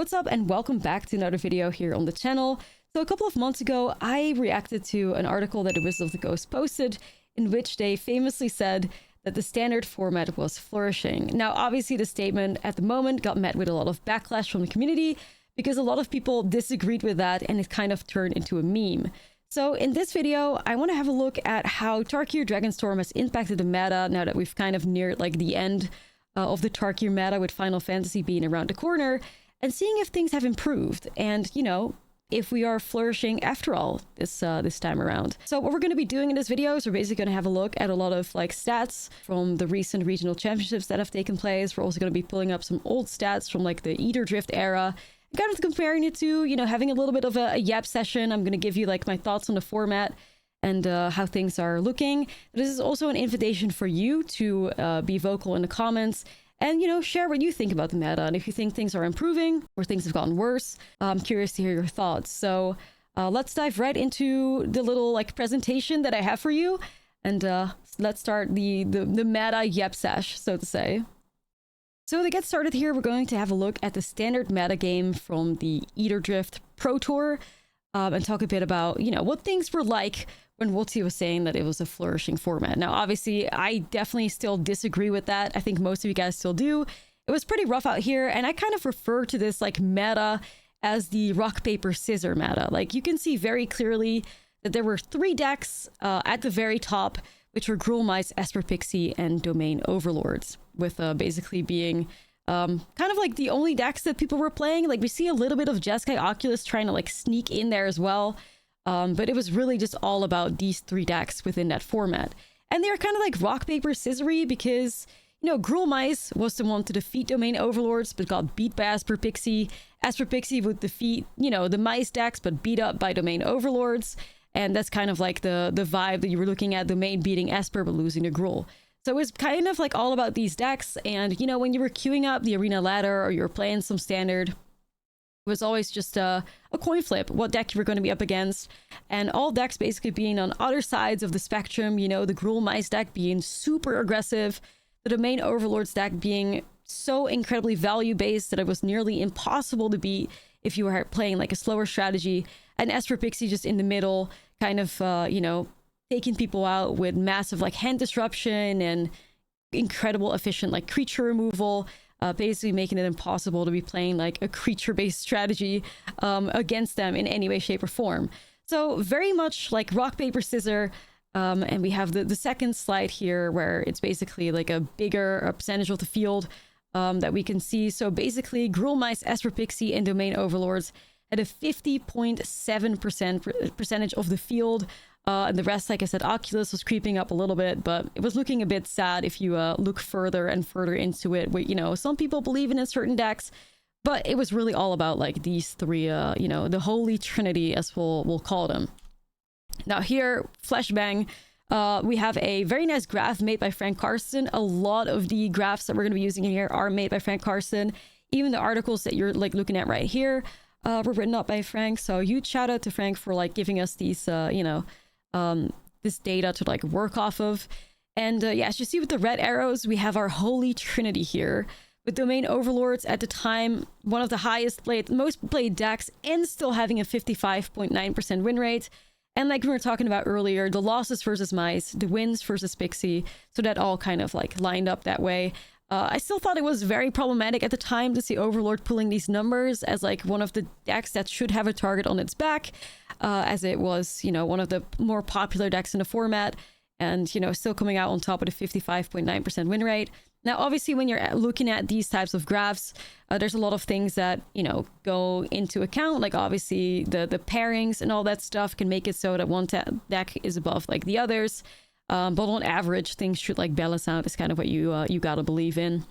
What's up and welcome back to another video here on the channel. So a couple of months ago, I reacted to an article that the Wizard of the Coast posted in which they famously said that the standard format was flourishing. Now, obviously the statement at the moment got met with a lot of backlash from the community because a lot of people disagreed with that and it kind of turned into a meme. So in this video, I want to have a look at how Tarkir Dragonstorm has impacted the meta now that we've kind of neared like the end of the Tarkir meta with Final Fantasy being around the corner, and seeing if things have improved and, you know, if we are flourishing after all this time around. So what we're going to be doing in this video is we're basically going to have a look at a lot of like stats from the recent regional championships that have taken place. We're also going to be pulling up some old stats from like the Ether Drift era, kind of comparing it to, you know, having a little bit of a yap session. I'm going to give you like my thoughts on the format and how things are looking. This is also an invitation for you to be vocal in the comments and, you know, share what you think about the meta. And if you think things are improving or things have gotten worse, I'm curious to hear your thoughts. So let's dive right into the little like presentation that I have for you. And let's start the meta yep sesh, so to say. So to get started here, we're going to have a look at the standard meta game from the Ether Drift Pro Tour and talk a bit about, you know, what things were like when Wotzi was saying that it was a flourishing format. Now, obviously, I definitely still disagree with that. I think most of you guys still do. It was pretty rough out here, and I kind of refer to this like meta as the rock, paper, scissor meta. Like, you can see very clearly that there were 3 decks at the very top, which were Gruul Mice, Esper Pixie, and Domain Overlords, with basically being kind of like the only decks that people were playing. Like, we see a little bit of Jeskai Oculus trying to like sneak in there as well. But it was really just all about these 3 decks within that format. And they're kind of like rock, paper, scissory because, you know, Gruul Mice was the one to defeat Domain Overlords, but got beat by Esper Pixie. Esper Pixie would defeat, you know, the Mice decks, but beat up by Domain Overlords. And that's kind of like the vibe that you were looking at, Domain beating Esper, but losing to Gruul. So it was kind of like all about these decks. And, you know, when you were queuing up the arena ladder or you were playing some standard, it was always just a coin flip, what deck you were going to be up against. And all decks basically being on other sides of the spectrum, you know, the Gruul Mice deck being super aggressive, the Domain Overlords deck being so incredibly value-based that it was nearly impossible to beat if you were playing like a slower strategy, and Esper Pixie just in the middle, kind of, you know, taking people out with massive like hand disruption and incredible efficient like creature removal. Basically making it impossible to be playing like a creature-based strategy against them in any way, shape, or form. So very much like rock, paper, scissor. And we have the second slide here where it's basically like a bigger percentage of the field that we can see. So basically Gruul Mice, Esper Pixie, and Domain Overlords had a 50.7% percentage of the field. And the rest, like I said, Oculus was creeping up a little bit, but it was looking a bit sad if you look further and further into it. Where, you know, some people believe in certain decks, but it was really all about like these 3, you know, the holy trinity, as we'll call them. Now here, flashbang, we have a very nice graph made by Frank Karsten. A lot of the graphs that we're going to be using in here are made by Frank Karsten. Even the articles that you're like looking at right here were written up by Frank. So huge shout out to Frank for like giving us these, you know, this data to like work off of. And yeah, as you see with the red arrows, we have our holy trinity here with Domain Overlords at the time one of the most played decks, and still having a 55.9% win rate. And like we were talking about earlier, the losses versus Mice, the wins versus Pixie, so that all kind of like lined up that way. I still thought it was very problematic at the time to see Overlord pulling these numbers as like one of the decks that should have a target on its back, as it was, you know, one of the more popular decks in the format, and, you know, still coming out on top with a 55.9% win rate. Now, obviously, when you're looking at these types of graphs, there's a lot of things that, you know, go into account. Like, obviously, the pairings and all that stuff can make it so that one deck is above like the others. But on average, things should like balance out. Is kind of what you gotta believe in.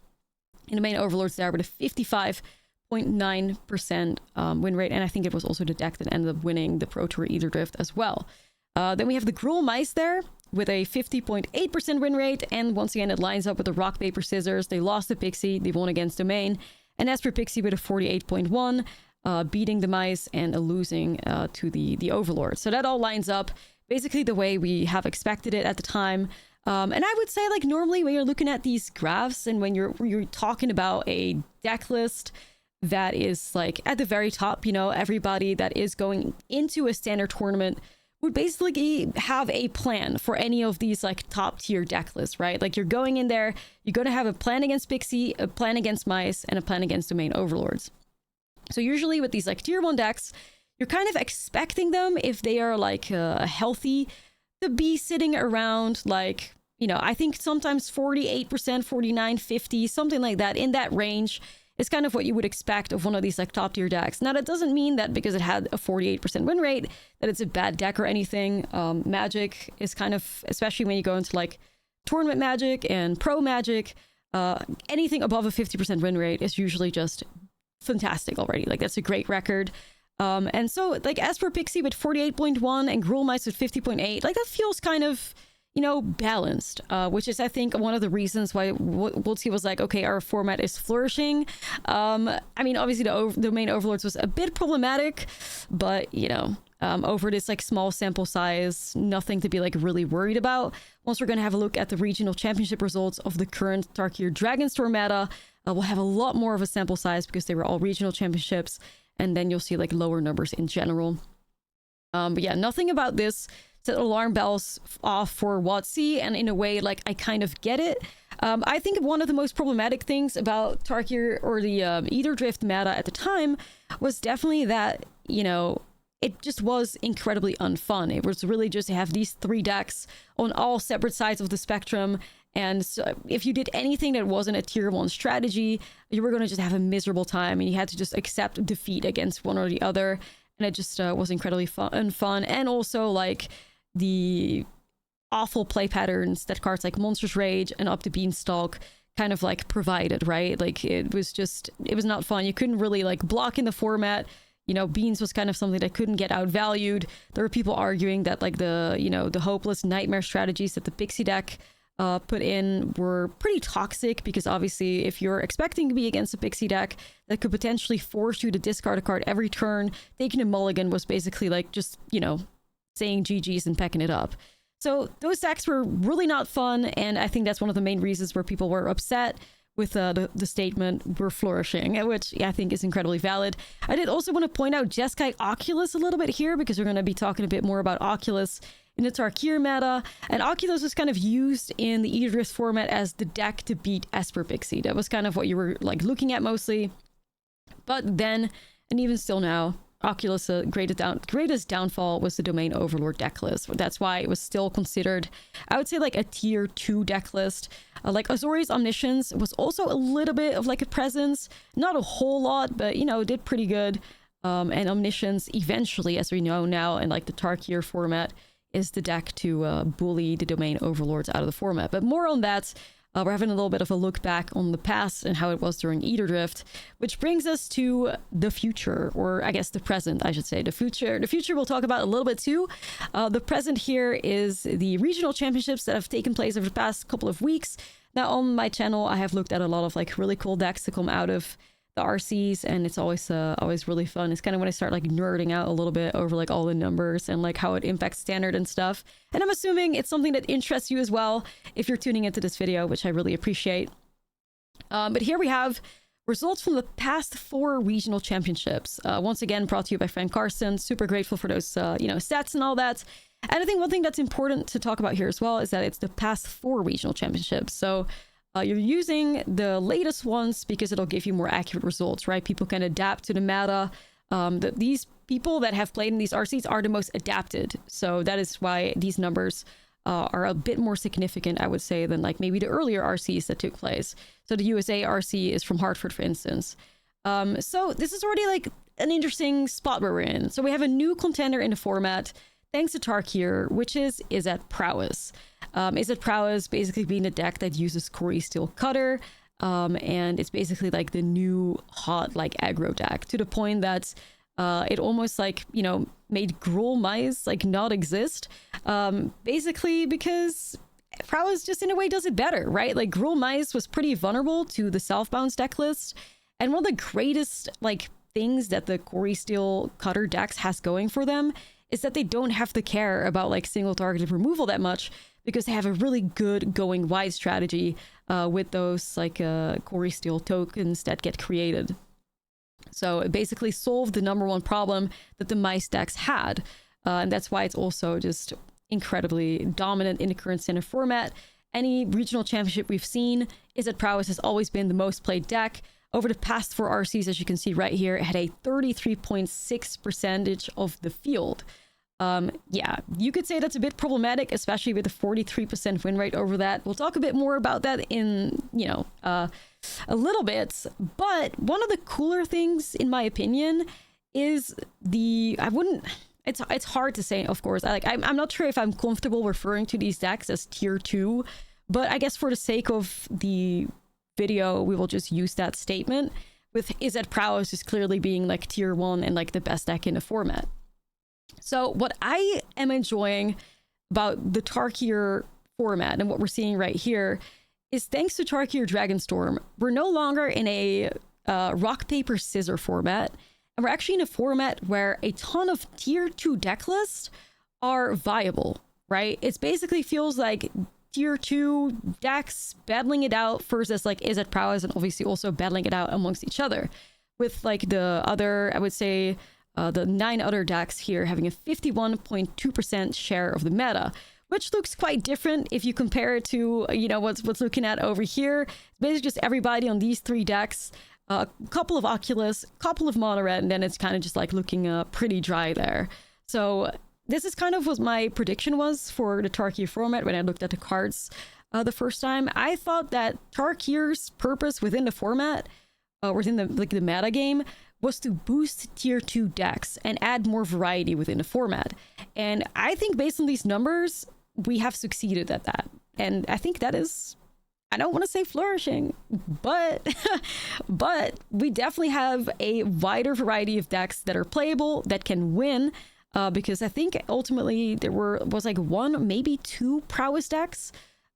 And the main Overlords there with a 55.9% win rate, and I think it was also the deck that ended up winning the Pro Tour Ether Drift as well. Then we have the Gruul Mice there with a 50.8% win rate, and once again it lines up with the rock, paper, scissors. They lost to Pixie, they won against Domain, and Esper Pixie with a 48.1, beating the Mice and losing to the Overlord. So that all lines up basically the way we have expected it at the time. And I would say, like, normally when you're looking at these graphs and when you're talking about a deck list, that is like at the very top. You know, everybody that is going into a standard tournament would basically have a plan for any of these like top tier deck lists, right? Like you're going in there, you're going to have a plan against Pixie, a plan against Mice, and a plan against Domain Overlords. So usually with these like tier 1 decks, you're kind of expecting them, if they are like healthy, to be sitting around like, you know, I think sometimes 48%, 49, 50, something like that, in that range is kind of what you would expect of one of these like top tier decks. Now that doesn't mean that because it had a 48% win rate that it's a bad deck or anything. Magic is kind of, especially when you go into like tournament Magic and pro Magic, anything above a 50% win rate is usually just fantastic already. Like that's a great record. And so like as for Pixie with 48.1 and Gruul Mice with 50.8, like that feels kind of, you know, balanced, which is I think one of the reasons why Wultzy was like, okay, our format is flourishing. I mean, obviously the Domain Overlords was a bit problematic, but you know, over this like small sample size, nothing to be like really worried about. Once we're going to have a look at the regional championship results of the current Tarkir Dragonstore meta, we'll have a lot more of a sample size because they were all regional championships, and then you'll see like lower numbers in general. But yeah, nothing about this set alarm bells off for Wultzy, and in a way, like, I kind of get it. I think one of the most problematic things about Tarkir or the Ether Drift meta at the time was definitely that, you know, it just was incredibly unfun. It was really just to have these 3 decks on all separate sides of the spectrum, and so if you did anything that wasn't a tier 1 strategy, you were going to just have a miserable time, and you had to just accept defeat against one or the other, and it just was incredibly fun. And also, like, the awful play patterns that cards like Monster's Rage and Up the Beanstalk kind of like provided, right? Like it was not fun. You couldn't really like block in the format. You know, Beans was kind of something that couldn't get outvalued. There were people arguing that like the, you know, the hopeless nightmare strategies that the Pixie deck put in were pretty toxic, because obviously if you're expecting to be against a Pixie deck that could potentially force you to discard a card every turn, taking a mulligan was basically like just, you know, saying GG's and pecking it up. So those decks were really not fun, and I think that's one of the main reasons where people were upset with the statement "we're flourishing," which I think is incredibly valid. I did also want to point out Jeskai Oculus a little bit here, because we're going to be talking a bit more about Oculus in the Tarkir meta, and Oculus was kind of used in the Ether Drift format as the deck to beat Esper Pixie. That was kind of what you were like looking at mostly. But then, and even still now, Oculus' greatest downfall was the Domain Overlord deck list. That's why it was still considered, I would say, like a tier 2 deck list. Like Azori's Omniscience was also a little bit of like a presence, not a whole lot, but you know, did pretty good. And Omniscience eventually, as we know now in like the Tarkir format, is the deck to bully the Domain Overlords out of the format. But more on that. We're having a little bit of a look back on the past and how it was during Ether Drift, which brings us to the future, or I guess the present, I should say. The future we'll talk about a little bit too. The present here is the regional championships that have taken place over the past couple of weeks. Now on my channel, I have looked at a lot of like really cool decks to come out of the RCs, and it's always really fun. It's kind of when I start like nerding out a little bit over like all the numbers and like how it impacts standard and stuff. And I'm assuming it's something that interests you as well if you're tuning into this video, which I really appreciate. But here we have results from the past 4 regional championships. Once again, brought to you by Frank Carson. Super grateful for those you know, stats and all that. And I think one thing that's important to talk about here as well is that it's the past 4 regional championships. So you're using the latest ones because it'll give you more accurate results, right? People can adapt to the meta. These people that have played in these RCs are the most adapted. So that is why these numbers are a bit more significant, I would say, than like maybe the earlier RCs that took place. So the USA RC is from Hartford, for instance. So this is already like an interesting spot where we're in. So we have a new contender in the format, thanks to Tarkir, which is Izzet Prowess. Izzet Prowess basically being a deck that uses Corey Steel Cutter, and it's basically like the new hot like aggro deck, to the point that it almost like, you know, made Gruul Mice like not exist, basically because Prowess just in a way does it better, right? Like Gruul Mice was pretty vulnerable to the self-bounce deck list, and one of the greatest like things that the Corey Steel Cutter decks has going for them is that they don't have to care about like single targeted removal that much, because they have a really good going wide strategy with those like Corey Steel tokens that get created. So it basically solved the number one problem that the mice decks had. And that's why it's also just incredibly dominant in the current standard format. Any regional championship we've seen, Izzet Prowess has always been the most played deck. Over the past 4 RCs, as you can see right here, it had a 33.6% of the field. Yeah, you could say that's a bit problematic, especially with the 43% win rate over that. We'll talk a bit more about that in, a little bit. But one of the cooler things, in my opinion, is it's hard to say, of course. I'm not sure if I'm comfortable referring to these decks as tier 2, but I guess for the sake of the video, we will just use that statement, with Izzet Prowess is clearly being like tier 1 and like the best deck in the format. So what I am enjoying about the Tarkir format and what we're seeing right here is, thanks to Tarkir Dragonstorm, we're no longer in a rock, paper, scissor format. And we're actually in a format where a ton of tier 2 deck lists are viable, right? It basically feels like tier 2 decks battling it out versus like Izzet Prowess, and obviously also battling it out amongst each other. With like the other, I would say, the 9 other decks here having a 51.2% share of the meta, which looks quite different if you compare it to, what's looking at over here. It's basically just everybody on these 3 decks, a couple of Oculus, couple of Mono Red, and then it's kind of just like looking pretty dry there. So this is kind of what my prediction was for the Tarkir format when I looked at the cards the first time. I thought that Tarkir's purpose within the format, within the meta game, was to boost tier 2 decks and add more variety within the format. And I think based on these numbers, we have succeeded at that. And I think that is, I don't want to say flourishing, but we definitely have a wider variety of decks that are playable, that can win, because I think ultimately there was like 1, maybe 2 prowess decks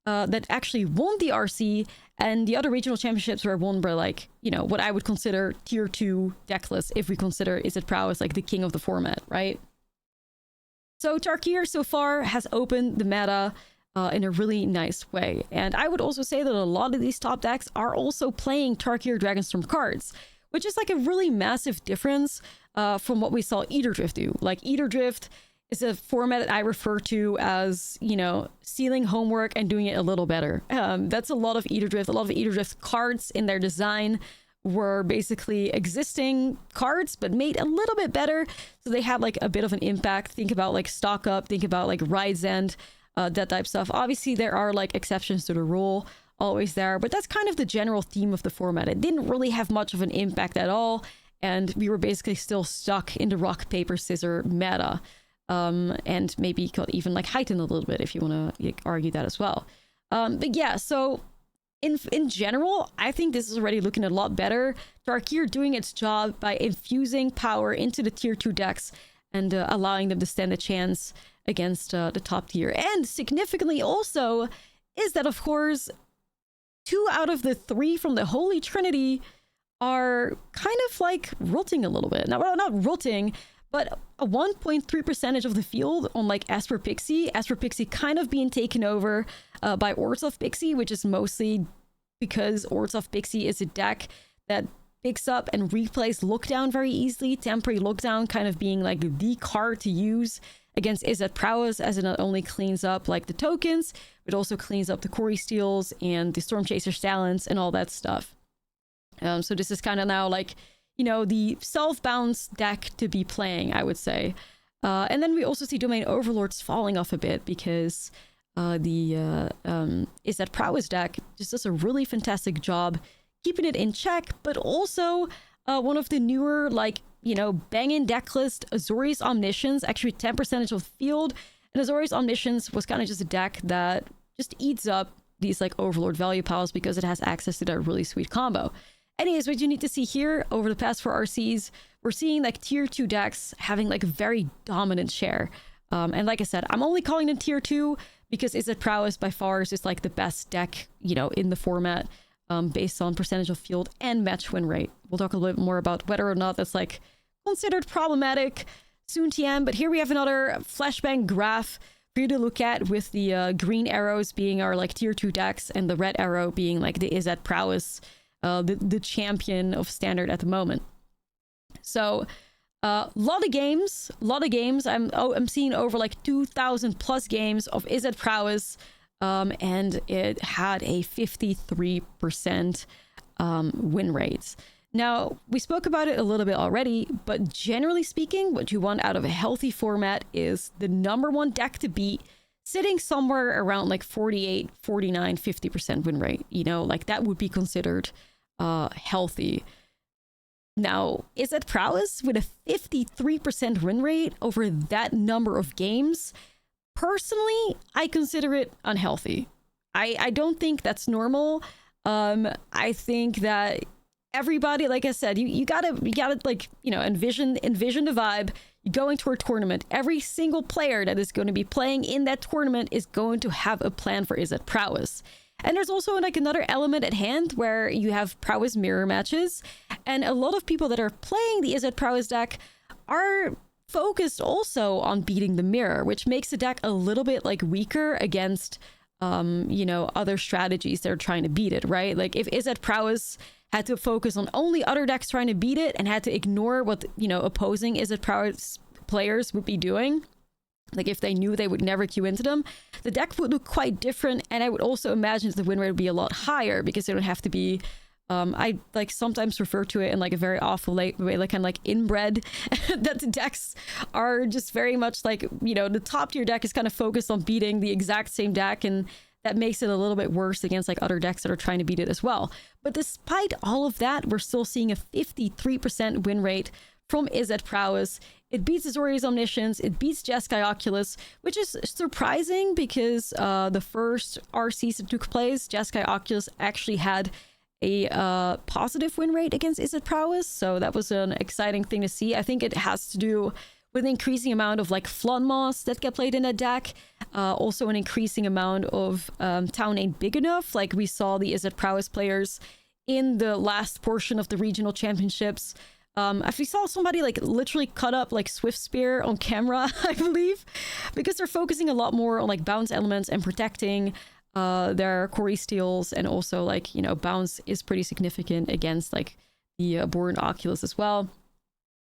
that actually won the RC, and the other regional championships were won by like, what I would consider tier 2 deck lists, if we consider Izzet Prowess like the king of the format, right? So Tarkir so far has opened the meta in a really nice way. And I would also say that a lot of these top decks are also playing Tarkir Dragonstorm cards, which is like a really massive difference from what we saw Eater Drift do. Like Eater Drift is a format that I refer to as, stealing homework and doing it a little better. That's a lot of Eater Drift. A lot of Eater Drift cards in their design were basically existing cards, but made a little bit better. So they had like a bit of an impact. Think about like Stock Up, think about like Ride's End, that type of stuff. Obviously, there are like exceptions to the rule always there, but that's kind of the general theme of the format. It didn't really have much of an impact at all. And we were basically still stuck in the rock, paper, scissor meta. And maybe could even like heighten a little bit if you want to argue that as well. But yeah, so in general, I think this is already looking a lot better. Tarkir doing its job by infusing power into the tier 2 decks and allowing them to stand a chance against the top tier. And significantly also is that, of course, 2 out of the 3 from the Holy Trinity are kind of like rotting a little bit. Now, well, not rotting, but a 1.3% of the field on like Esper Pixie kind of being taken over by Orzhov Pixie, which is mostly because Orzhov Pixie is a deck that picks up and replays Lockdown very easily. Temporary Lockdown kind of being like the card to use against Izzet Prowess, as it not only cleans up like the tokens, but also cleans up the Quarry Steals and the Stormchaser Talents and all that stuff. So this is kind of now like, the self-bounce deck to be playing, I would say. And then we also see Domain Overlords falling off a bit because the Izzet Prowess deck just does a really fantastic job keeping it in check, but also one of the newer, like, banging deck list, Azorius Omniscience, actually 10% of the field. And Azorius Omniscience was kind of just a deck that just eats up these like Overlord value piles because it has access to that really sweet combo. Anyways, what you need to see here over the past 4 RCs, we're seeing like tier 2 decks having like a very dominant share. And like I said, I'm only calling them tier 2 because Izzet Prowess by far is just like the best deck, in the format based on percentage of field and match win rate. We'll talk a little bit more about whether or not that's like considered problematic soon TM, but here we have another flashbang graph for you to look at with the green arrows being our like tier 2 decks and the red arrow being like the Izzet Prowess, the champion of standard at the moment. So a lot of games. I'm seeing over like 2,000 plus games of Izzet Prowess, and it had a 53% win rate. Now, we spoke about it a little bit already, but generally speaking, what you want out of a healthy format is the number one deck to beat sitting somewhere around like 48, 49, 50% win rate. You know, like that would be considered healthy. Now, Izzet Prowess with a 53% win rate over that number of games, personally, I consider it unhealthy. I don't think that's normal. I think that everybody, like I said, you gotta like, you know, envision the vibe. You're going to a tournament. Every single player that is going to be playing in that tournament is going to have a plan for Izzet Prowess. And there's also like another element at hand where you have Prowess mirror matches, and a lot of people that are playing the Izzet Prowess deck are focused also on beating the mirror, which makes the deck a little bit like weaker against you know, other strategies that are trying to beat it, right? Like if Izzet Prowess had to focus on only other decks trying to beat it and had to ignore what, you know, opposing Izzet Prowess players would be doing, like if they knew they would never queue into them, the deck would look quite different. And I would also imagine the win rate would be a lot higher because they don't have to be, I like sometimes refer to it in like a very awful way, like kind of like inbred, that the decks are just very much like, you know, the top tier deck is kind of focused on beating the exact same deck, and that makes it a little bit worse against like other decks that are trying to beat it as well. But despite all of that, we're still seeing a 53% win rate from Izzet Prowess. It beats Azorius Omniscience, it beats Jeskai Oculus, which is surprising because the first RCs that took place, Jeskai Oculus actually had a positive win rate against Izzet Prowess, so that was an exciting thing to see. I think it has to do with an increasing amount of like Flood Moss that get played in that deck, also an increasing amount of Town Ain't Big Enough. Like we saw the Izzet Prowess players in the last portion of the regional championships. If we saw somebody like literally cut up like Swift Spear on camera, I believe, because they're focusing a lot more on like bounce elements and protecting their Core Steals, and also like, you know, bounce is pretty significant against like the Abhorrent Oculus as well.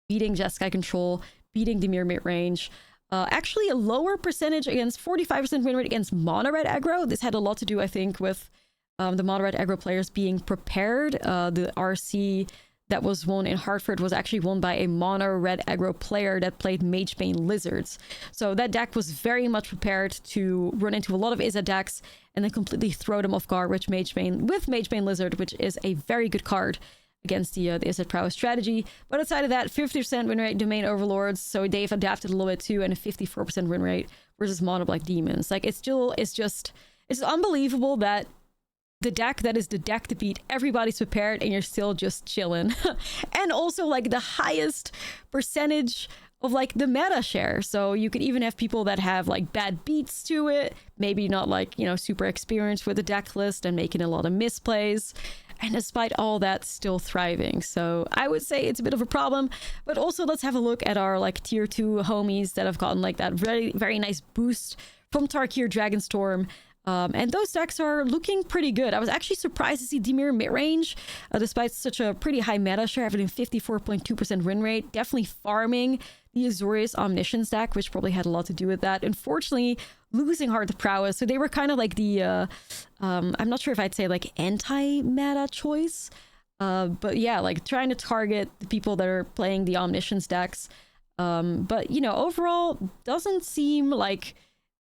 Beating Jeskai Control, beating the mirror mid-range. Actually a lower percentage against 45% win rate against mono red aggro. This had a lot to do, I think, with the mono red aggro players being prepared. The RC that was won in Hartford was actually won by a mono red aggro player that played Magebane Lizards. So that deck was very much prepared to run into a lot of Izzet decks and then completely throw them off guard with Magebane Lizard, which is a very good card against the Izzet Prowess strategy. But outside of that, 50% win rate Domain Overlords, so they've adapted a little bit too, and a 54% win rate versus Mono Black Demons. Like it's unbelievable that the deck that is the deck to beat, everybody's prepared and you're still just chilling. And also like the highest percentage of like the meta share. So you could even have people that have like bad beats to it, maybe not like, you know, super experienced with the deck list and making a lot of misplays. And despite all that, still thriving. So I would say it's a bit of a problem. But also let's have a look at our like tier 2 homies that have gotten like that very, very nice boost from Tarkir Dragonstorm. And those decks are looking pretty good. I was actually surprised to see Dimir mid-range, despite such a pretty high meta share, having a 54.2% win rate. Definitely farming the Azorius Omniscience deck, which probably had a lot to do with that. Unfortunately, losing Heart of Prowess. So they were kind of like the, I'm not sure if I'd say like anti-meta choice. But yeah, like trying to target the people that are playing the Omniscience decks. But, you know, overall, doesn't seem like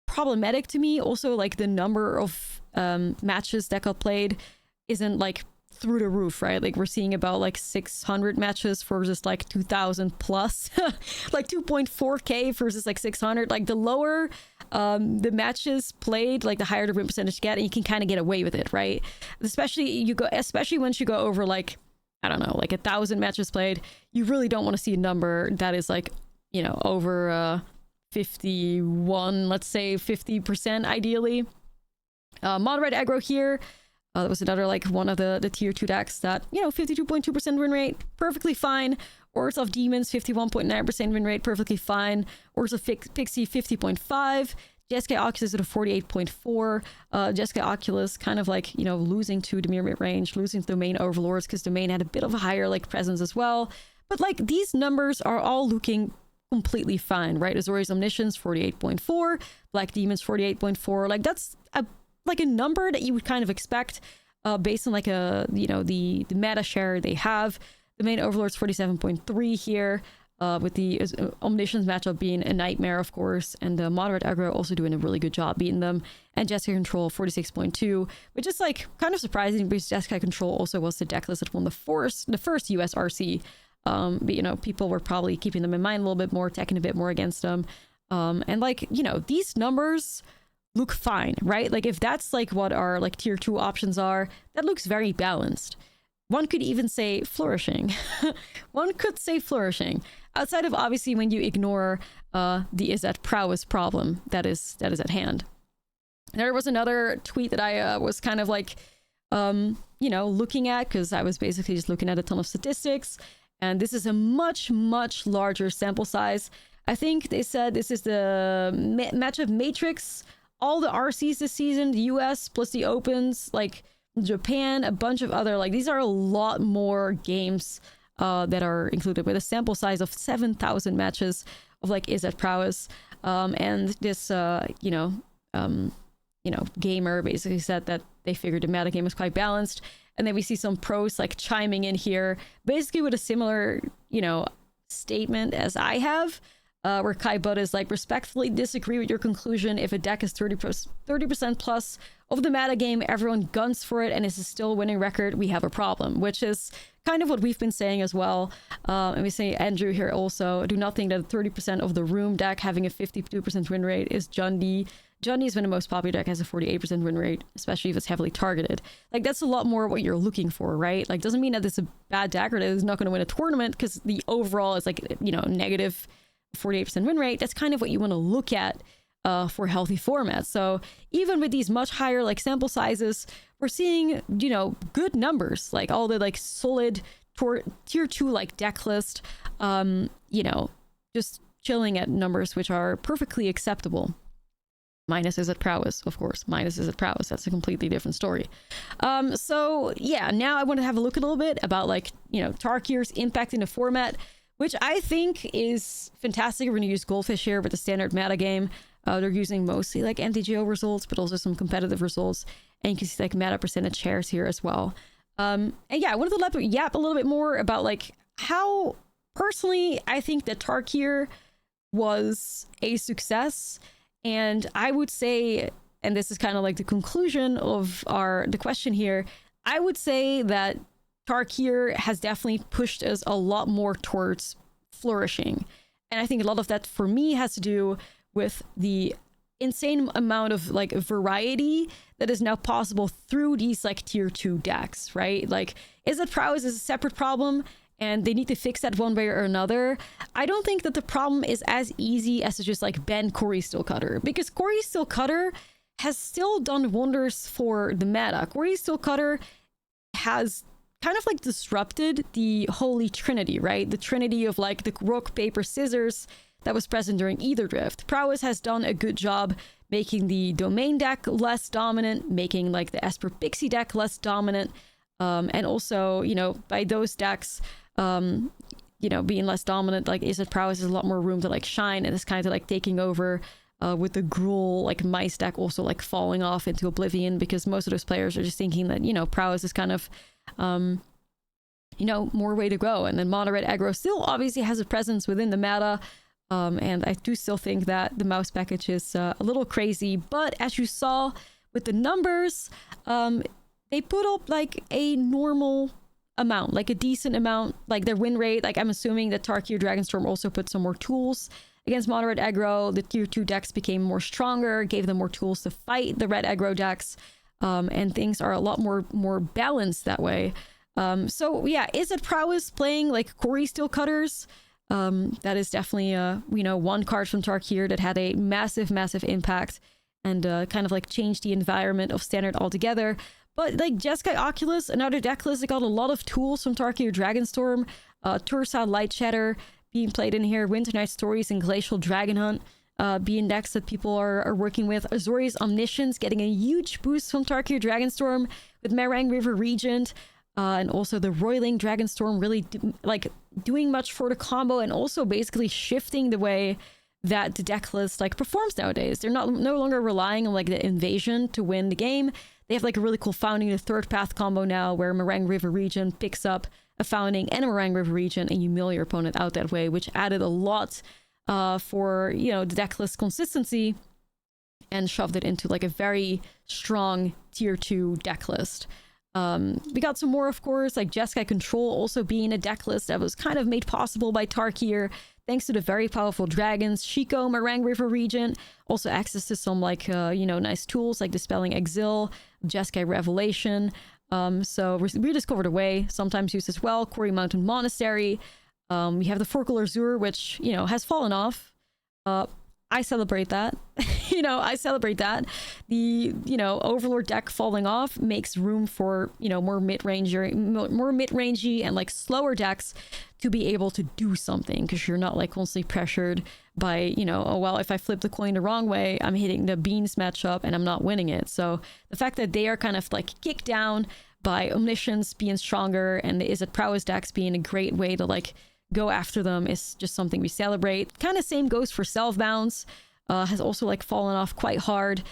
problematic to me. Also, like the number of matches that got played isn't like through the roof, right? Like we're seeing about like 600 matches versus like 2,000 plus, like 2.4k versus like 600. Like the lower the matches played, like the higher the win percentage you get, and you can kind of get away with it, right? Especially once you go over like, I don't know, like 1,000 matches played, you really don't want to see a number that is like, you know, over 51, let's say 50% ideally. Mono red aggro here, that was another like one of the tier 2 decks that, you know, 52.2% win rate, perfectly fine. Ors of Demons, 51.9% win rate, perfectly fine. Ors of Pixie, 50.5. Jeskai Oculus at a 48.4. Jeskai Oculus kind of like, you know, losing to the mirror mid range, losing to Domain Overlords because Domain had a bit of a higher like presence as well. But like these numbers are all looking completely fine, right? Azorius Omniscience 48.4, Black Demons 48.4. Like that's a number that you would kind of expect based on like the meta share they have. The main Overlord's 47.3 here. With the Omniscience matchup being a nightmare, of course, and the moderate aggro also doing a really good job beating them. And Jeskai Control 46.2, which is like kind of surprising because Jeskai Control also was the decklist that won the first US RC. But people were probably keeping them in mind a little bit more, taking a bit more against them. And like, these numbers look fine, right? Like if that's like what our like tier 2 options are, that looks very balanced. One could even say flourishing. One could say flourishing. Outside of obviously when you ignore the Izzet Prowess problem that is at hand. There was another tweet that I was kind of like, looking at because I was basically just looking at a ton of statistics. And this is a much, much larger sample size. I think they said this is the matchup matrix. All the RCs this season, the US plus the Opens, like Japan, a bunch of other, like these are a lot more games that are included with a sample size of 7,000 matches of like Izzet Prowess. And this, gamer basically said that they figured the meta game was quite balanced. And then we see some pros like chiming in here, basically with a similar, statement as I have, where Kai Butt is like, respectfully disagree with your conclusion. If a deck is 30% plus of the meta game, everyone guns for it, and it's a still winning record, we have a problem, which is kind of what we've been saying as well. And we say Andrew here also, do not think that 30% of the room deck having a 52% win rate is Jundi. Jundi has been the most popular deck, has a 48% win rate, especially if it's heavily targeted. Like that's a lot more what you're looking for, right? Like doesn't mean that it's a bad deck or that it's not going to win a tournament because the overall is like, negative 48% win rate. That's kind of what you want to look at for healthy formats. So even with these much higher like sample sizes, we're seeing, good numbers, like all the like solid tier 2 like deck list, just chilling at numbers which are perfectly acceptable. Minus Izzet Prowess, of course. Minus Izzet Prowess. That's a completely different story. So yeah, now I want to have a look a little bit about like, Tarkir's impact in the format, which I think is fantastic. We're going to use Goldfish here with the standard meta game. They're using mostly like MTGA results, but also some competitive results. And you can see like meta percentage shares here as well. And yeah, I wanted to yap a little bit more about like how personally I think that Tarkir was a success. And I would say, and this is kind of like the conclusion of the question here, I would say that Tarkir has definitely pushed us a lot more towards flourishing. And I think a lot of that for me has to do with the insane amount of like variety that is now possible through these like tier 2 decks, right? Like Izzet Prowess is a separate problem and they need to fix that one way or another. I don't think that the problem is as easy as to just like ban Corey Steelcutter, because Corey Steelcutter has still done wonders for the meta. Corey Steelcutter has kind of like disrupted the holy trinity, right? The trinity of like the rock, paper, scissors that was present during Ether Drift. Prowess has done a good job making the domain deck less dominant, making like the Esper Pixie deck less dominant, and also, by those decks, being less dominant, like Izzet Prowess has a lot more room to like shine, and it's kind of like taking over with the Gruul like mice deck also like falling off into oblivion, because most of those players are just thinking that Prowess is kind of more way to go. And then moderate aggro still obviously has a presence within the meta, and I do still think that the mouse package is a little crazy, but as you saw with the numbers, they put up like a normal amount, like a decent amount, like their win rate. Like I'm assuming that Tarkir Dragonstorm also put some more tools against moderate aggro. The tier 2 decks became more stronger, gave them more tools to fight the red aggro decks, and things are a lot more balanced that way. So yeah, Izzet Prowess playing like Corey Steelcutters, that is definitely one card from Tarkir that had a massive impact and kind of like changed the environment of standard altogether. But like Jeskai Oculus, another deck list that got a lot of tools from Tarkir Dragonstorm, Tursa Light Shatter being played in here, Winter Night Stories and Glacial Dragon Hunt being decks that people are working with. Azorius Omniscience getting a huge boost from Tarkir Dragonstorm with Merang River Regent. and also the Roiling Dragonstorm really doing much for the combo, and also basically shifting the way that the deck list like performs nowadays. They're no longer relying on like the invasion to win the game. They have like a really cool Founding the Third Path combo now, where Meringue River Region picks up a Founding and a Meringue River Region, and you mill your opponent out that way, which added a lot for, you know, the deck list consistency, and shoved it into like a very strong tier 2 deck list. We got some more, of course, like Jeskai Control also being a deck list that was kind of made possible by Tarkir, thanks to the very powerful dragons, Shiko, Meringue River Region, also access to some like, you know, nice tools like Dispelling Exile, Jeskai Revelation. So Rediscovered Away, sometimes used as well, Quarry Mountain Monastery. We have the Forkle Azure, which, you know, has fallen off. I celebrate that. You know, I celebrate that. The, you know, Overlord deck falling off makes room for, you know, more mid-rangey and like slower decks to be able to do something, because you're not like constantly pressured by, you know, oh, well, if I flip the coin the wrong way, I'm hitting the beans matchup and I'm not winning it. So the fact that they are kind of like kicked down by Omniscience being stronger and the Izzet Prowess decks being a great way to like go after them is just something we celebrate. Kind of same goes for Self-Bounce. Has also like fallen off quite hard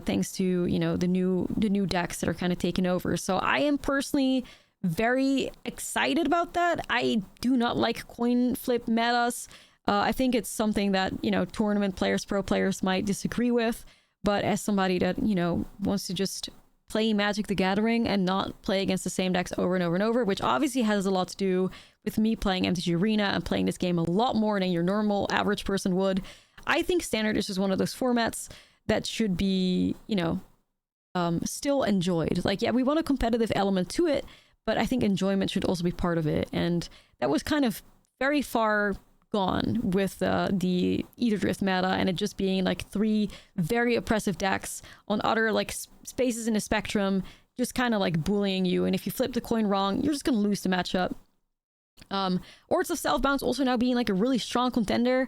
thanks to, you know, the new decks that are kind of taking over. So I am personally very excited about that. I do not like coin flip metas. I think it's something that, you know, tournament players, pro players might disagree with, but as somebody that, you know, wants to just play Magic the Gathering and not play against the same decks over and over and over, which obviously has a lot to do with me playing MTG Arena and playing this game a lot more than your normal average person would. I think Standard is just one of those formats that should be, you know, still enjoyed. Like, yeah, we want a competitive element to it, but I think enjoyment should also be part of it. And that was kind of very far gone with the Eater Drift meta, and it just being like 3 very oppressive decks on other like spaces in the spectrum, just kind of like bullying you. And if you flip the coin wrong, you're just going to lose the matchup. Ords of Self-Bounce also now being like a really strong contender,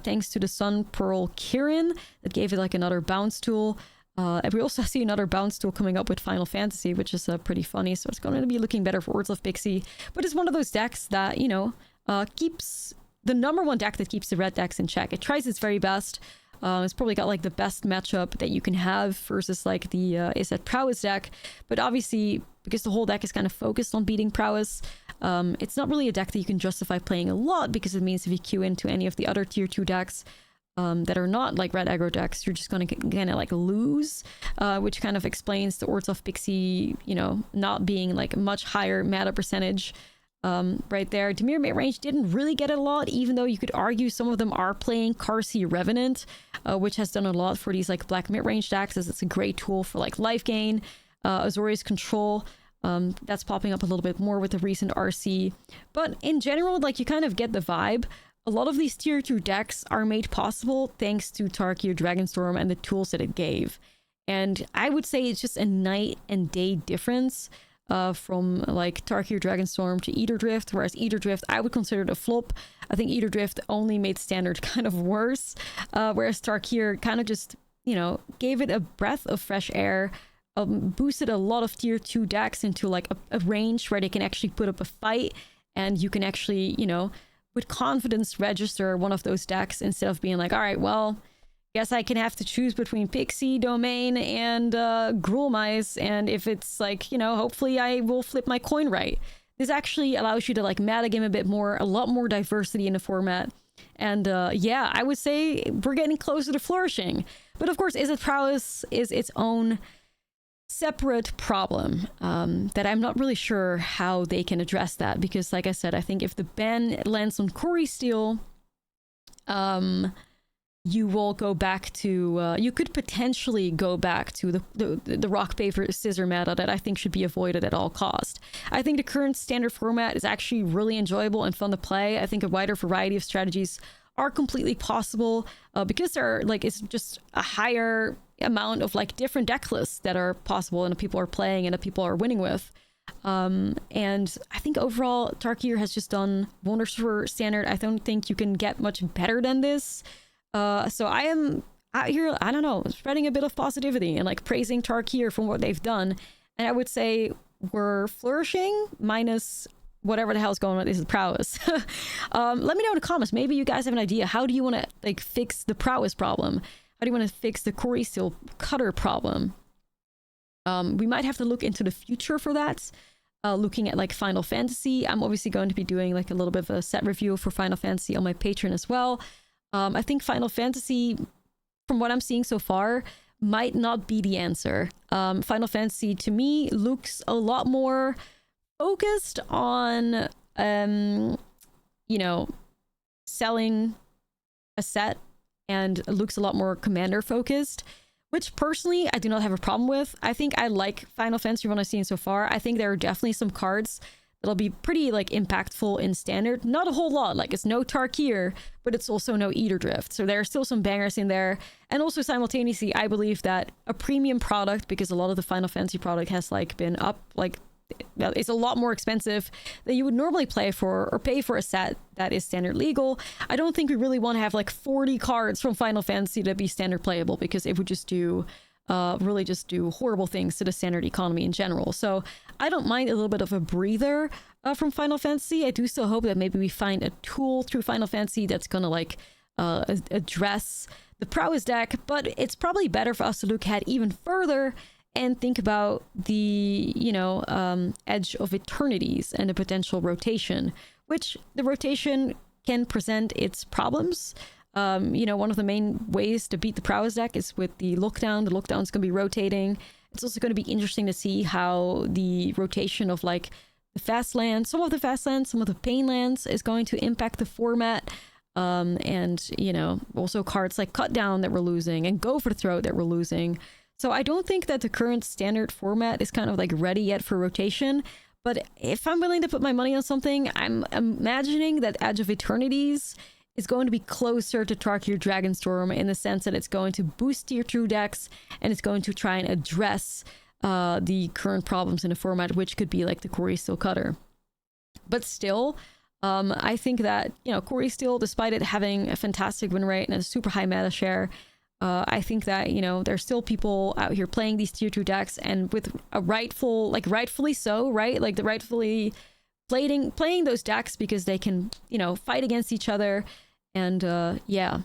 thanks to the Sun Pearl Kirin that gave it like another bounce tool. And we also see another bounce tool coming up with Final Fantasy, which is pretty funny. So it's going to be looking better for Ords of Pixie. But it's one of those decks that, you know, keeps the #1 deck that keeps the red decks in check. It tries its very best. It's probably got like the best matchup that you can have versus like the Izzet Prowess deck. But obviously, because the whole deck is kind of focused on beating Prowess, it's not really a deck that you can justify playing a lot, because it means if you queue into any of the other tier 2 decks that are not like red aggro decks, you're just going to kind of like lose, which kind of explains the Ords of Pixie, you know, not being like a much higher meta percentage. Right there. Dimir Midrange didn't really get it a lot, even though you could argue some of them are playing Karsi Revenant, which has done a lot for these like black midrange decks, as it's a great tool for like life gain. Azorius Control, that's popping up a little bit more with the recent RC. But in general, like, you kind of get the vibe. A lot of these tier 2 decks are made possible thanks to Tarkir Dragonstorm and the tools that it gave. And I would say it's just a night and day difference from like Tarkir Dragonstorm to Eater Drift, whereas Eater Drift I would consider it a flop. I think Eater Drift only made Standard kind of worse, whereas Tarkir kind of just, you know, gave it a breath of fresh air, boosted a lot of tier 2 decks into like a range where they can actually put up a fight, and you can actually, you know, with confidence register one of those decks instead of being like, all right, well, guess I can have to choose between Pixie, Domain, and Gruul Mice, and if it's like, you know, hopefully I will flip my coin right. This actually allows you to like metagame a bit more, a lot more diversity in the format. And yeah, I would say we're getting closer to Flourishing. But of course, Izzet Prowess is its own separate problem that I'm not really sure how they can address that, because like I said, I think if the ban lands on Corey Steel, you will go back to you could potentially go back to the rock paper scissor meta that I think should be avoided at all cost. I think the current Standard format is actually really enjoyable and fun to play. I think a wider variety of strategies are completely possible because there are like, it's just a higher amount of like different deck lists that are possible and that people are playing and that people are winning with. And I think overall Tarkir has just done wonders for Standard. I don't think you can get much better than this. So I am out here, I don't know, spreading a bit of positivity and like praising Tarkir for what they've done. And I would say were Flourishing minus whatever the hell's going on with Izzet Prowess. Let me know in the comments. Maybe you guys have an idea. How do you want to like fix the Prowess problem? How do you want to fix the Corey Steel Cutter problem? We might have to look into the future for that. Looking at like Final Fantasy. I'm obviously going to be doing like a little bit of a set review for Final Fantasy on my Patreon as well. I think Final Fantasy, from what I'm seeing so far, might not be the answer. Final Fantasy to me looks a lot more focused on you know, selling a set, and looks a lot more commander focused, which personally I do not have a problem with. I think I like Final Fantasy from what I've seen so far. I think there are definitely some cards that'll be pretty like impactful in standard. Not a whole lot, like it's no Tarkir, but it's also no Eater Drift. So there are still some bangers in there. And also simultaneously, I believe that a premium product, because a lot of the Final Fantasy product has like been up, like it's a lot more expensive than you would normally play for or pay for a set that is standard legal. I don't think we really want to have like 40 cards from Final Fantasy to be standard playable, because it would just do really just do horrible things to the standard economy in general. So I don't mind a little bit of a breather from Final Fantasy. I do still hope that maybe we find a tool through Final Fantasy that's gonna like address the Prowess deck, but it's probably better for us to look ahead even further and think about the, you know, Edge of Eternities and the potential rotation, which the rotation can present its problems. You know, one of the main ways to beat the Prowess deck is with the lockdown. The lockdown's going to be rotating. It's also going to be interesting to see how the rotation of like the fast lands, some of the fast lands, some of the pain lands is going to impact the format. And, you know, also cards like Cut Down that we're losing and Go for the Throat that we're losing. So I don't think that the current standard format is kind of like ready yet for rotation. But if I'm willing to put my money on something, I'm imagining that Edge of Eternities is going to be closer to Tarkir Dragonstorm in the sense that it's going to boost tier 2 decks, and it's going to try and address the current problems in the format, which could be like the Corey Steel Cutter. But still, I think that, you know, Corey Steel, despite it having a fantastic win rate and a super high meta share, I think that, you know, there's still people out here playing these tier 2 decks, and with a rightfully so, right? Like the rightfully playing those decks because they can, you know, fight against each other. And yeah,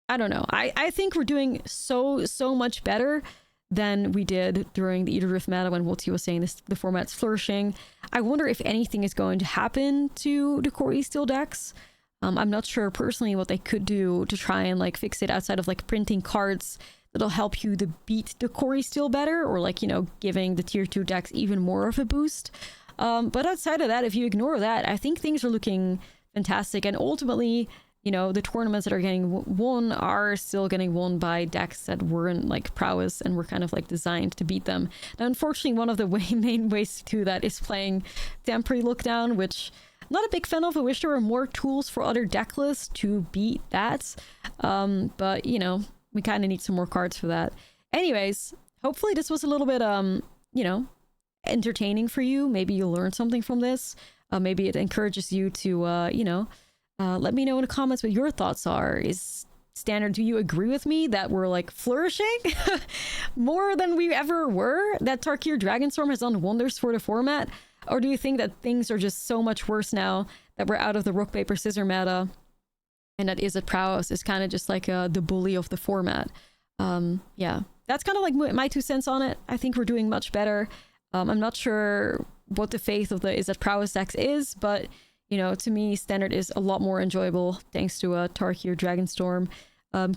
I don't know. I think we're doing so much better than we did during the Eater Drift meta when Wolty was saying this, the format's flourishing. I wonder if anything is going to happen to the Corey Steel decks. I'm not sure personally what they could do to try and like fix it outside of like printing cards that'll help you to beat the Corey Steel better, or like, you know, giving the tier 2 decks even more of a boost. But outside of that, if you ignore that, I think things are looking fantastic. And ultimately, you know, the tournaments that are getting won are still getting won by decks that weren't like Prowess and were kind of like designed to beat them. Now, unfortunately, one of the main ways to do that is playing Temporary Lockdown, which I'm not a big fan of. I wish there were more tools for other deck lists to beat that. But, you know, we kind of need some more cards for that. Anyways, hopefully this was a little bit, you know, entertaining for you. Maybe you learned something from this. Maybe it encourages you to, you know, let me know in the comments what your thoughts are. Is standard, do you agree with me that we're like flourishing more than we ever were? That Tarkir Dragonstorm has done wonders for the format? Or do you think that things are just so much worse now that we're out of the rock, paper, scissors meta, and that Izzet Prowess is kind of just like the bully of the format? Yeah, that's kind of like my 2 cents on it. I think we're doing much better. I'm not sure what the faith of the Izzet Prowess decks is, but, you know, to me, standard is a lot more enjoyable thanks to Tarkir Dragonstorm.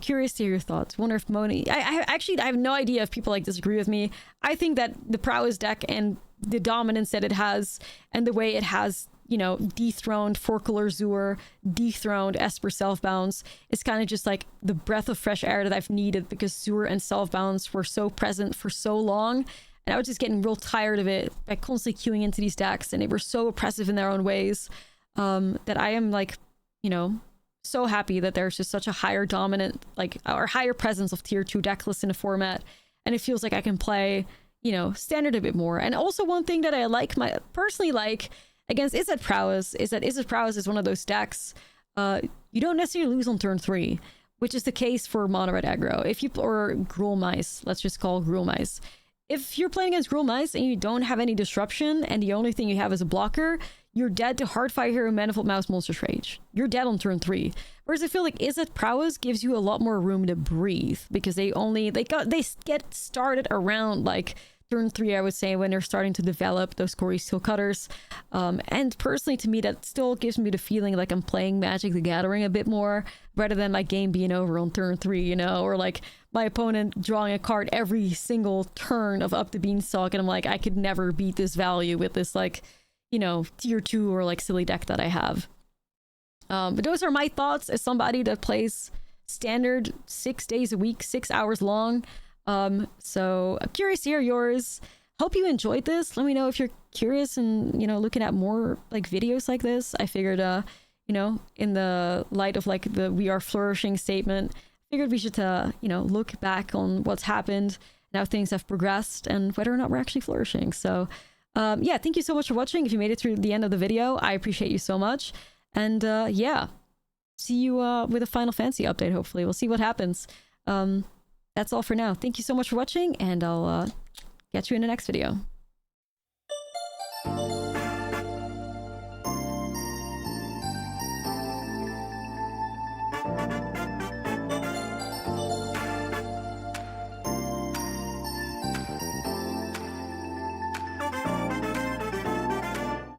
Curious to hear your thoughts. Wonder if Moni... I have no idea if people like disagree with me. I think that the Prowess deck and the dominance that it has and the way it has, you know, dethroned Four-Color Zur, dethroned Esper Self-Bounce is kind of just like the breath of fresh air that I've needed, because Zur and Self-Bounce were so present for so long. And I was just getting real tired of it by constantly queuing into these decks, and they were so oppressive in their own ways, that I am like, you know, so happy that there's just such a higher dominant, like, or higher presence of tier 2 deck lists in the format. And it feels like I can play, you know, standard a bit more. And also one thing that I personally like against Izzet Prowess is that Izzet Prowess is one of those decks you don't necessarily lose on turn 3, which is the case for mono red aggro. If you, or Gruul Mice, let's just call Gruul Mice. if you're playing against Gruul Knights and you don't have any disruption and the only thing you have is a blocker, you're dead to Heartfire Hero, Manifold Mouse, Monstrous Rage. You're dead on turn 3. Whereas I feel like Izzet Prowess gives you a lot more room to breathe, because they get started around like turn 3, I would say, when they're starting to develop those Corey Steel Cutters. And personally, to me, that still gives me the feeling like I'm playing Magic the Gathering a bit more, rather than my game being over on turn 3, you know, or like my opponent drawing a card every single turn of Up the Beanstalk, and I'm like, I could never beat this value with this, like, you know, tier 2 or like silly deck that I have. But those are my thoughts as somebody that plays standard 6 days a week, 6 hours long. So I'm curious to hear yours. Hope you enjoyed this. Let me know if you're curious and, you know, looking at more like videos like this. I figured, you know, in the light of like the "we are flourishing" statement, figured we should, you know, look back on what's happened, and how things have progressed, and whether or not we're actually flourishing. So, yeah, thank you so much for watching. If you made it through the end of the video, I appreciate you so much. And, yeah, see you, with a Final Fantasy update, hopefully. We'll see what happens. That's all for now. Thank you so much for watching, and I'll catch you in the next video.